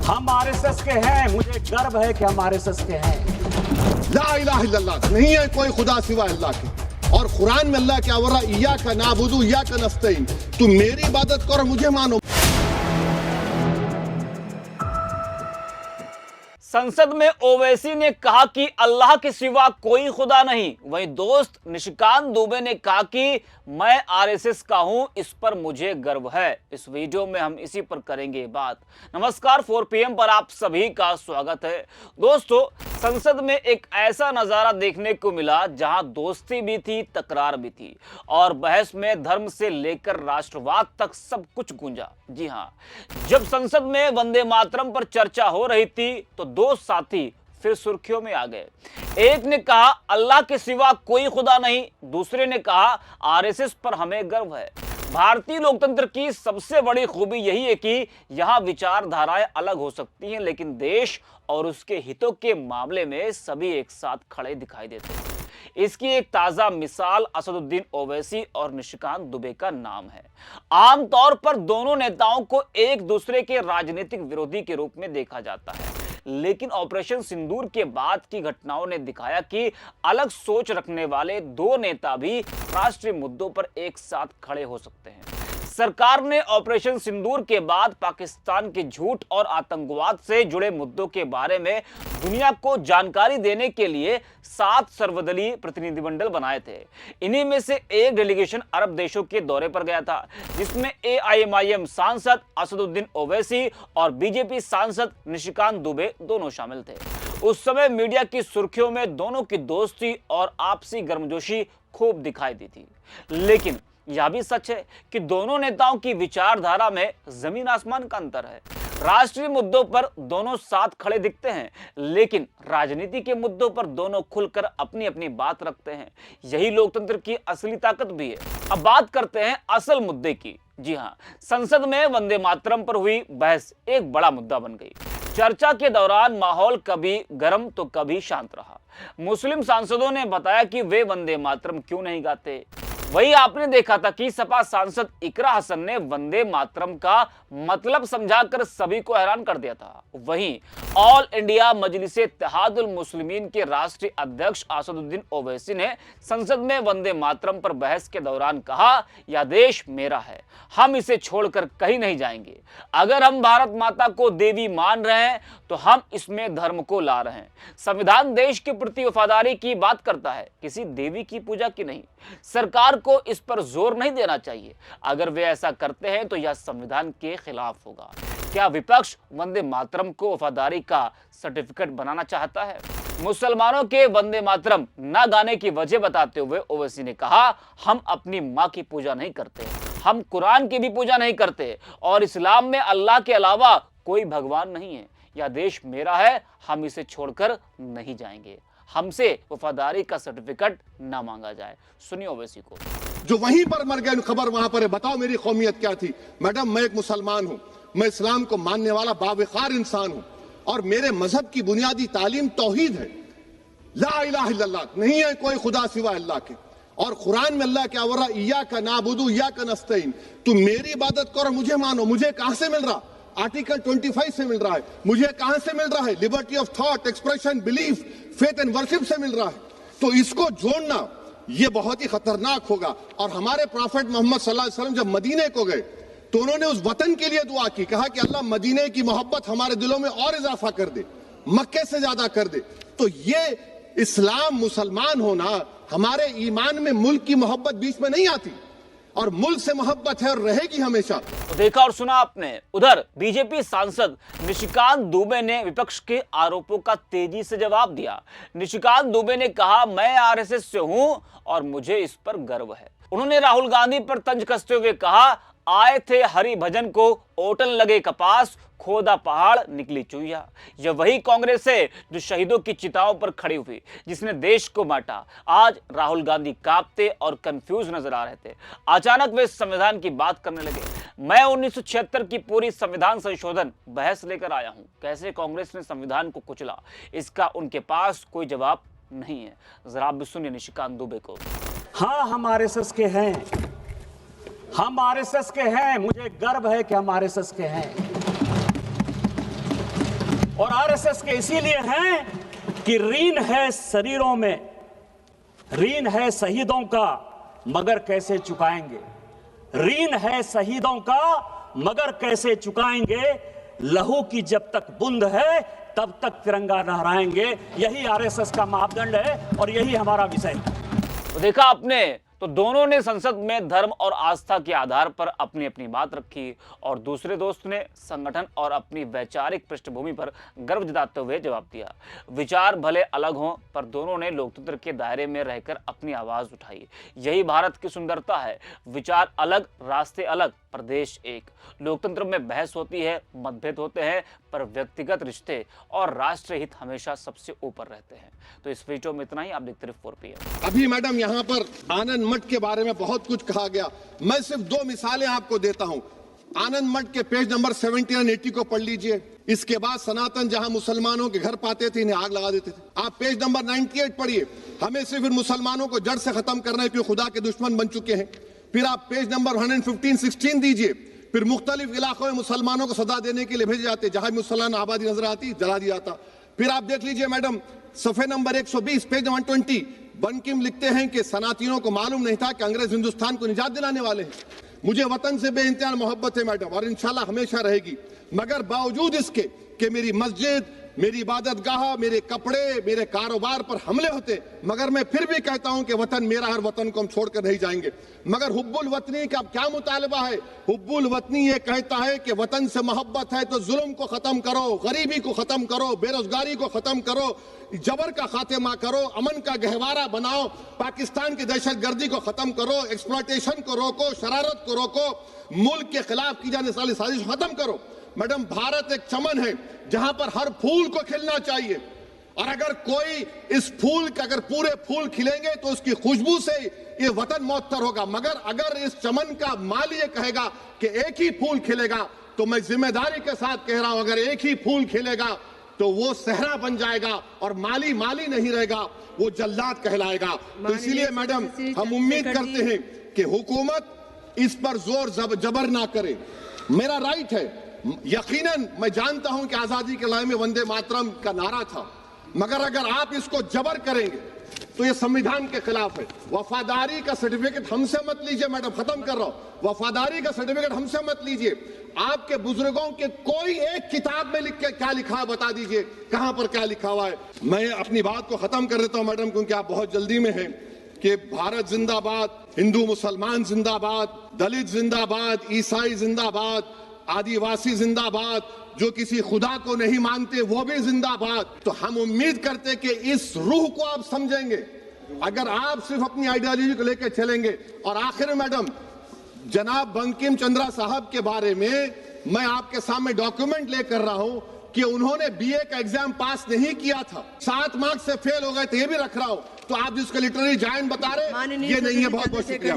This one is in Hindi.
हम आरएसएस के हैं, मुझे गर्व है कि हम आरएसएस के हैं। ला इलाहा इल्लल्लाह, नहीं है कोई खुदा सिवा अल्लाह के। और कुरान में अल्लाह क्या बोल रहा, इय्याका नाबुदु इय्याका नस्तईन, तुम मेरी इबादत करो मुझे मानो। संसद में ओवैसी ने कहा कि अल्लाह के सिवा कोई खुदा नहीं। वहीं दोस्त निशिकांत दुबे ने कहा कि मैं आरएसएस का हूं, इस पर मुझे गर्व है। इस वीडियो में हम इसी पर करेंगे बात। नमस्कार, 4 PM पर आप सभी का स्वागत है। दोस्तों, संसद में एक ऐसा नजारा देखने को मिला जहां दोस्ती भी थी, तकरार भी थी और बहस में धर्म से लेकर राष्ट्रवाद तक सब कुछ गूंजा। जी हां, जब संसद में वंदे मातरम पर चर्चा हो रही थी तो दो साथी फिर सुर्खियों में आ गए। एक ने कहा अल्लाह के सिवा कोई खुदा नहीं, दूसरे ने कहा आरएसएस पर हमें गर्व है। भारतीय लोकतंत्र की सबसे बड़ी खूबी यही है कि यहां विचारधाराएं अलग हो सकती हैं, लेकिन देश और उसके हितों के मामले में सभी एक साथ खड़े दिखाई देते हैं। इसकी एक ताजा मिसाल असदुद्दीन ओवैसी और निशिकांत दुबे का नाम है। आमतौर पर दोनों नेताओं को एक दूसरे के राजनीतिक विरोधी के रूप में देखा जाता है, लेकिन ऑपरेशन सिंदूर के बाद की घटनाओं ने दिखाया कि अलग सोच रखने वाले दो नेता भी राष्ट्रीय मुद्दों पर एक साथ खड़े हो सकते हैं। सरकार ने ऑपरेशन सिंदूर के बाद पाकिस्तान के झूठ और आतंकवाद से जुड़े मुद्दों के बारे में दुनिया को जानकारी देने के लिए 7 सर्वदलीय प्रतिनिधिमंडल बनाए थे। इन्हीं में से एक डेलीगेशन अरब देशों के दौरे पर गया था, जिसमें AIMIM सांसद असदुद्दीन ओवैसी और बीजेपी सांसद निशिकांत दुबे दोनों शामिल थे। उस समय मीडिया की सुर्खियों में दोनों की दोस्ती और आपसी गर्मजोशी खूब दिखाई दी थी, लेकिन यह भी सच है कि दोनों नेताओं की विचारधारा में जमीन आसमान का अंतर है। राष्ट्रीय मुद्दों पर दोनों साथ खड़े दिखते हैं, लेकिन राजनीति के मुद्दों पर दोनों खुलकर अपनी अपनी बात रखते हैं। यही लोकतंत्र की असली ताकत भी है। अब बात करते हैं असल मुद्दे की। जी हां, संसद में वंदे मातरम पर हुई बहस एक बड़ा मुद्दा बन गई। चर्चा के दौरान माहौल कभी गर्म तो कभी शांत रहा। मुस्लिम सांसदों ने बताया कि वे वंदे मातरम क्यों नहीं गाते। वही आपने देखा था कि सपा सांसद इकरा हसन ने वंदे मातरम का मतलब समझाकर सभी को हैरान कर दिया था। वहीं ऑल इंडिया मजलिस इत्तेहादुल मुस्लिमीन के राष्ट्रीय अध्यक्ष असदुद्दीन ओवैसी ने संसद में वंदे मातरम पर बहस के दौरान कहा, यह देश मेरा है, हम इसे छोड़कर कहीं नहीं जाएंगे। अगर हम भारत माता को देवी मान रहे हैं तो हम इसमें धर्म को ला रहे हैं। संविधान देश के प्रति वफादारी की बात करता है, किसी देवी की पूजा की नहीं। सरकार को इस पर जोर नहीं देना चाहिए। अगर वे ऐसा करते हैं तो यह संविधान के खिलाफ होगा। क्या विपक्ष वंदे मातरम को वफादारी का सर्टिफिकेट बनाना चाहता है? मुसलमानों के वंदे मातरम न गाने की वजह बताते हुए ओवैसी ने कहा, हम अपनी मां की पूजा नहीं करते, हम कुरान की भी पूजा नहीं करते और इस्लाम में अल्लाह के अलावा कोई भगवान नहीं है। यह देश मेरा है, हम इसे छोड़कर नहीं जाएंगे। हमसे वफादारी का सर्टिफिकेट ना मांगा जाए। सुनिए ओवैसी को। जो वहीं पर मर गए, खबर वहां पर है, बताओ मेरी कौमियत क्या थी। मैडम, मैं एक मुसलमान हूं, मैं इस्लाम को मानने वाला बावकार इंसान हूं और मेरे मजहब की बुनियादी तालीम तौहीद है। ला इलाहा इल्लल्लाह, नहीं है कोई खुदा सिवा अल्लाह के। और कुरान में अल्लाह क्या बोल रहा, इय्याका नाबुदु इय्याका नस्तईन, तुम मेरी इबादत करो मुझे मानो। मुझे कहां से मिल रहा? आर्टिकल 25 से मिल रहा है। मुझे कहां से मिल रहा है? Liberty of thought, expression, belief, faith and worship से मिल रहा है। तो इसको जोड़ना यह बहुत ही खतरनाक होगा। और हमारे प्रॉफेट मोहम्मद सल्लल्लाहु अलैहि वसल्लम जब मदीने को गए तो उन्होंने उस वतन के लिए दुआ की, कहा कि अल्लाह मदीने की मोहब्बत हमारे दिलों में और इजाफा कर दे, मक्के से ज्यादा कर दे। तो ये इस्लाम, मुसलमान होना, हमारे ईमान में मुल्क की मोहब्बत बीच में नहीं आती और मुल्क से मोहब्बत है और रहेगी हमेशा। तो देखा और सुना आपने। उधर बीजेपी सांसद निशिकांत दुबे ने विपक्ष के आरोपों का तेजी से जवाब दिया। निशिकांत दुबे ने कहा, मैं आरएसएस से हूं और मुझे इस पर गर्व है। उन्होंने राहुल गांधी पर तंज कसते हुए कहा, आए थे हरि भजन को, ओटन लगे कपास, खोदा पहाड़ निकली चुहिया। यह वही कांग्रेस है जो शहीदों की चिताओं पर खड़ी हुई, जिसने देश को बांटा। आज राहुल गांधी कांपते और कंफ्यूज नजर आ रहे थे। अचानक वे संविधान की बात करने लगे। मैं 1976 की पूरी संविधान संशोधन बहस लेकर आया हूं। कैसे कांग्रेस ने संविधान को कुचला, इसका उनके पास कोई जवाब नहीं है। जरा आप भी सुनिए निशिकांत दुबे को। हाँ, हम आरएसएस के हैं, हम आरएसएस के हैं, मुझे गर्व है कि हम आरएसएस के हैं। और आरएसएस के इसीलिए हैं कि ऋण है शरीरों में, ऋण है शहीदों का, मगर कैसे चुकाएंगे? ऋण है शहीदों का, मगर कैसे चुकाएंगे? लहू की जब तक बूंद है तब तक तिरंगा लहराएंगे। यही आरएसएस का मापदंड है और यही हमारा विषय है। तो देखा आपने, तो दोनों ने संसद में धर्म और आस्था के आधार पर अपनी अपनी बात रखी और दूसरे दोस्त ने संगठन और अपनी वैचारिक पृष्ठभूमि पर गर्व जताते हुए जवाब दिया। विचार भले अलग हों, पर दोनों ने लोकतंत्र के दायरे में रहकर अपनी आवाज उठाई। यही भारत की सुंदरता है। विचार अलग, रास्ते अलग, प्रदेश एक। लोकतंत्र में बहस होती है, मतभेद होते हैं, पर व्यक्तिगत रिश्ते और राष्ट्र हित हमेशा सबसे ऊपर रहते हैं। तो इस वीडियो में इतना ही। आप देखते रहिए 4PM। अभी मैडम यहाँ पर आनंद मठ के बारे में बहुत कुछ कहा गया। मैं सिर्फ 2 मिसालें आपको देता हूँ। आनंद मठ के पेज नंबर 70 और 80 को पढ़ लीजिए। इसके बाद सनातन जहां मुसलमानों के घर पाते थे, इन्हें आग लगा देते थे। आप पेज नंबर 98 पढ़िए। हमें सिर्फ इन मुसलमानों को जड़ से खत्म करना है क्योंकि खुदा के दुश्मन बन चुके हैं। फिर आप पेज नंबर 115-16 दीजिए। फिर मुख्तलिफ इलाकों में मुसलमानों को सजा देने के लिए भेजे जाते, जहां मुसलमान आबादी नजर आती जला दिया जाता। फिर आप देख लीजिए मैडम, सफे नंबर 120 पेज 120, बंकिम लिखते हैं कि सनातियों को मालूम नहीं था कि अंग्रेज हिंदुस्तान को निजात दिलाने वाले हैं। मुझे वतन से बेइंतहा मोहब्बत है मैडम, और इंशाल्लाह हमेशा रहेगी। मगर बावजूद इसके कि मेरी मस्जिद, मेरी इबादत गाह, मेरे कपड़े, मेरे कारोबार पर हमले होते, मगर मैं फिर भी कहता हूं कि वतन मेरा, हर वतन को हम छोड़कर नहीं जाएंगे। मगर हुब्बुल वतनी का क्या मुतालबा है? हुब्बुल वतनी ये कहता है कि वतन से मोहब्बत है तो जुल्म को खत्म करो, गरीबी को खत्म करो, बेरोजगारी को खत्म करो, जबर का खात्मा करो, अमन का गहवारा बनाओ, पाकिस्तान की दहशतगर्दी को खत्म करो, एक्सप्लॉयटेशन को रोको, शरारत को रोको, मुल्क के खिलाफ की जाने वाली साजिश खत्म करो। मैडम, भारत एक चमन है जहां पर हर फूल को खिलना चाहिए, और अगर कोई इस फूल के अगर पूरे फूल खिलेंगे तो उसकी खुशबू से ये वतन मौतर होगा। मगर अगर इस चमन का माली ये कहेगा कि एक ही फूल खिलेगा, तो मैं जिम्मेदारी के साथ कह रहा हूं, अगर एक ही फूल खिलेगा तो वो सहरा बन जाएगा और माली माली नहीं रहेगा, वो जल्लाद कहलाएगा। तो इसीलिए मैडम, हम उम्मीद करते हैं कि हुकूमत इस पर जोर जबर ना करे। मेरा राइट है, यकीनन मैं जानता हूं कि आजादी के लड़ाई में वंदे मातरम का नारा था, मगर अगर आप इसको जबर करेंगे तो ये संविधान के खिलाफ है। वफादारी का सर्टिफिकेट हमसे मत लीजिए मैडम, खत्म कर रहा हूं। वफादारी का सर्टिफिकेट हमसे मत लीजिए। आपके बुजुर्गों के कोई एक किताब में लिख के क्या लिखा है बता दीजिए, कहां पर क्या लिखा हुआ है। मैं अपनी बात को खत्म कर देता हूं मैडम, क्योंकि आप बहुत जल्दी में हैं। कि भारत जिंदाबाद, हिंदू मुसलमान जिंदाबाद, दलित जिंदाबाद, ईसाई जिंदाबाद, आदिवासी जिंदाबाद, जो किसी खुदा को नहीं मानते वो भी जिंदाबाद। तो हम उम्मीद करते कि इस रूह को आप समझेंगे, अगर आप सिर्फ अपनी आइडियोलॉजी को लेकर चलेंगे। और आखिर में मैडम, जनाब बंकिम चंद्रा साहब के बारे में मैं आपके सामने डॉक्यूमेंट लेकर रहा हूं कि उन्होंने बीए का एग्जाम पास नहीं किया था, 7 मार्क्स से फेल हो गए थे, ये भी रख रहा हूं। तो आप जिसको लिटरेरी जायंट बता रहे, ये नहीं है। बहुत बहुत शुक्रिया।